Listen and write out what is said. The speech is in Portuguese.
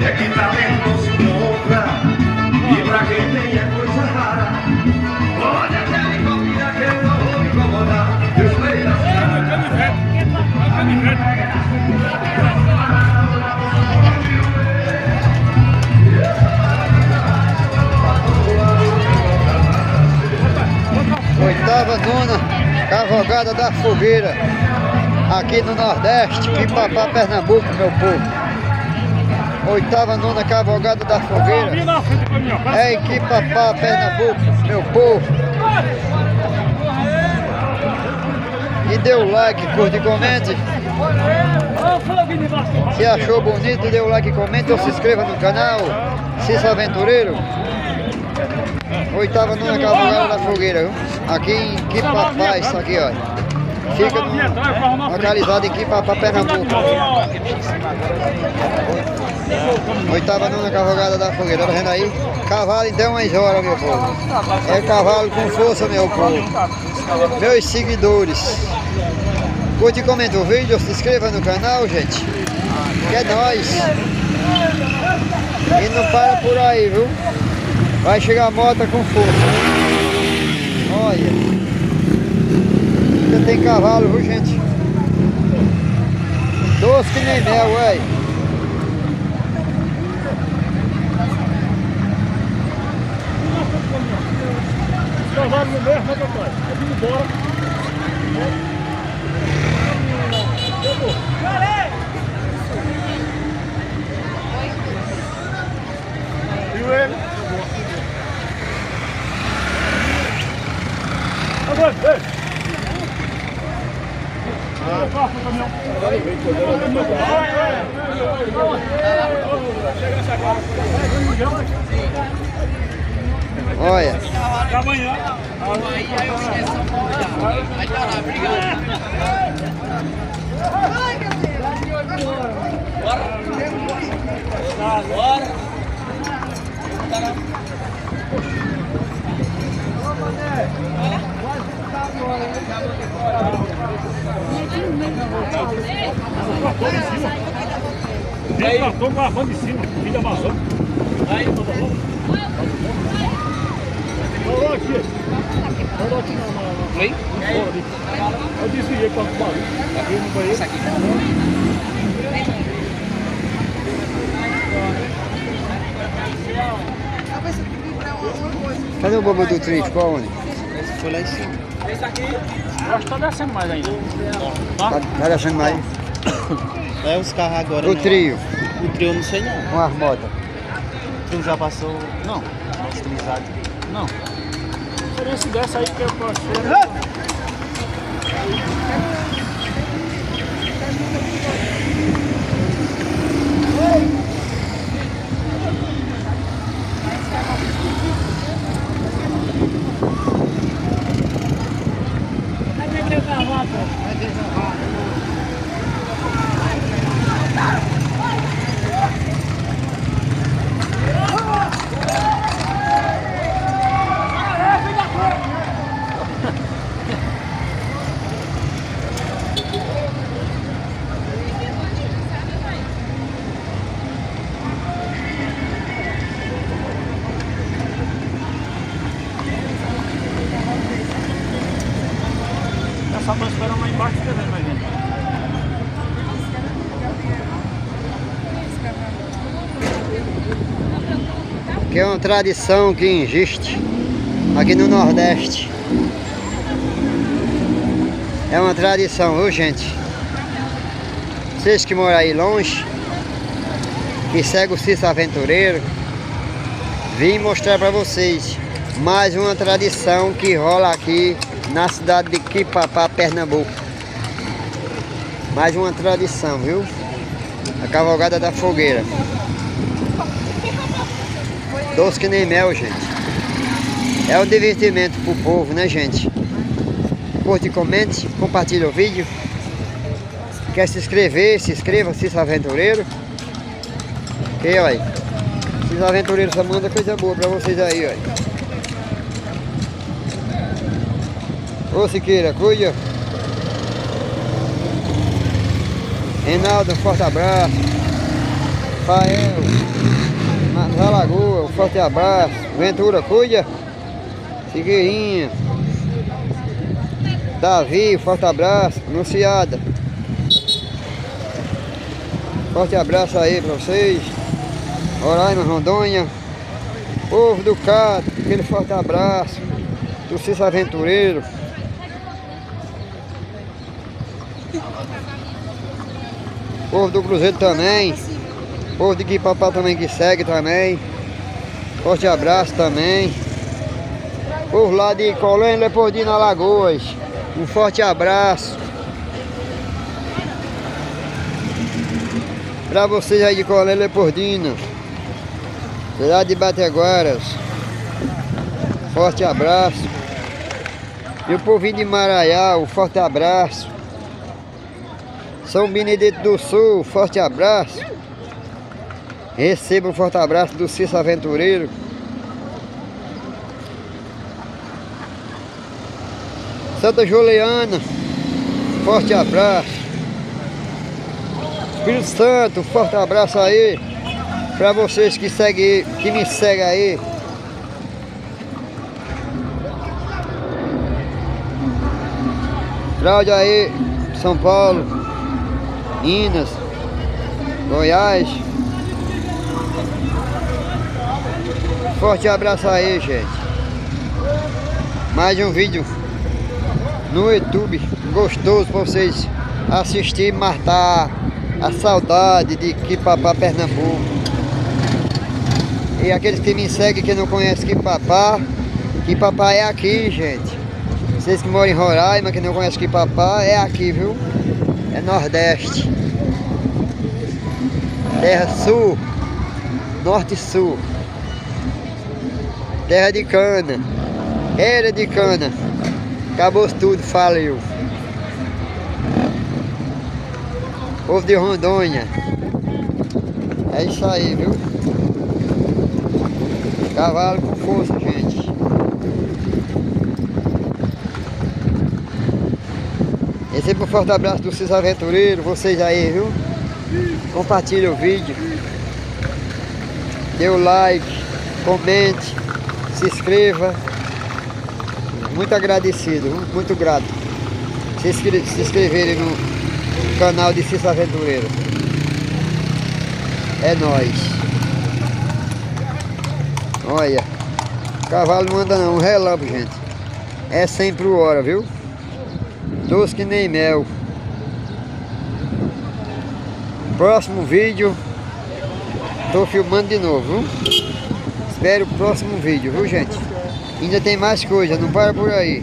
E aqui pra dentro não se encontra. E pra quem tem é coisa rara. Pode até me convidar que eu não vou me incomodar. Eu falei da Oitava, nona Cavalgada da Fogueira, aqui no Nordeste, Quipapá, Pernambuco, meu povo. Oitava, nona Cavalgada da Fogueira, é em Quipapá, Pernambuco, meu povo. E dê o like, curte e comente. Se achou bonito, dê o like, comente ou se inscreva no canal Cício Aventureiro. Oitava, nona Cavalgada da Fogueira, viu? Aqui em Quipapá, isso aqui, ó. Fica localizado em Quipapá, Pernambuco. Oitava, nona Cavalgada da Fogueira, tá vendo aí? Cavalo então mais hora, meu povo. É cavalo com força, meu povo. Meus seguidores, curte e comenta o vídeo, se inscreva no canal, gente. Que é nóis. E não para por aí, viu? Vai chegar a moto com força. Olha. Ainda tem cavalo, viu, gente? Doce que nem mel, ué. Cavalo no mesmo, né, papai? Eu vim embora. Viu ele? Agora, ei! Passa o caminhão. Olha. Até amanhã. Aí eu esqueço São Paulo. Vai estar lá, obrigado. Ai, meu Deus. Bora. Bora. Ele tratou com a banda em cima, filho da maçã. Aí, parou aqui. Parou aqui na... Oi? Fora ali. Eu desviei para o barulho. Aqui no banheiro. Isso aqui. Cadê o bobo do trio? Qual onde? Foi lá em cima. Esse aqui. Eu acho que tá descendo mais ainda. Tá descendo mais? É os carros agora. O trio, O trio eu não sei não. com as motos. O trio já passou. Não. Estilizado. Não. A diferença dessa aí que eu achei. Essa mãe esperando lá embaixo, fica vendo mais gente. Que é uma tradição que existe aqui no Nordeste. É uma tradição, viu, gente? Vocês que moram aí longe, que seguem o Cício Aventureiro, vim mostrar para vocês mais uma tradição que rola aqui na cidade de Quipapá, Pernambuco. Mais uma tradição, viu? A Cavalgada da Fogueira. Doce que nem mel, gente. É um divertimento pro povo, né, gente? Curte, comente, compartilhe o vídeo. Quer se inscrever? Se inscreva, Cício Aventureiro. Ok, olha. Cício Aventureiro só manda coisa boa pra vocês aí, olha. Ô Siqueira, cuida. Reinaldo, um forte abraço. Rafael, na Lagoa, um forte abraço. Ventura, cuida. Figueirinha. Davi, um forte abraço. Anunciada. Forte abraço aí pra vocês. Roraima, Rondônia. Povo do Cato, aquele forte abraço. Do Cício Aventureiro. Povo do Cruzeiro também. Povo de Quipapá também que segue também. Forte abraço também. Povo lá de Colônia Leopoldina, Alagoas. Um forte abraço. Pra vocês aí de Colônia Leopoldina. Cidade de Bateguaras. Forte abraço. E o povinho de Maraial, um forte abraço. São Benedito do Sul, forte abraço. Receba um forte abraço do Cício Aventureiro. Santa Juliana, forte abraço. Espírito Santo, um forte abraço aí. Pra vocês que seguem, que me seguem aí. Cláudio aí, São Paulo, Minas, Goiás. Forte abraço aí, gente. Mais um vídeo no YouTube gostoso para vocês assistirem e matar a saudade de Quipapá, Pernambuco. E aqueles que me seguem que não conhecem Quipapá, Quipapá é aqui, gente. Vocês que moram em Roraima, que não conhecem Quipapá, é aqui, viu? É Nordeste. Terra Sul. Norte e Sul. Terra de cana. Era de cana. Acabou tudo, faliu. Povo de Rondônia. É isso aí, viu? Cavalo com força, gente. Receba um forte abraço do Cício Aventureiro, vocês aí, viu? Compartilhe o vídeo. Dê o like, comente, se inscreva. Muito agradecido, muito grato. Se inscreverem no canal de Cício Aventureiro. É nóis. Olha, cavalo não anda não, um relâmpago, gente. É 100 por hora, viu? Doce que nem mel. Próximo vídeo, tô filmando de novo, viu? Espero o próximo vídeo, viu, gente? Ainda tem mais coisa, não para por aí.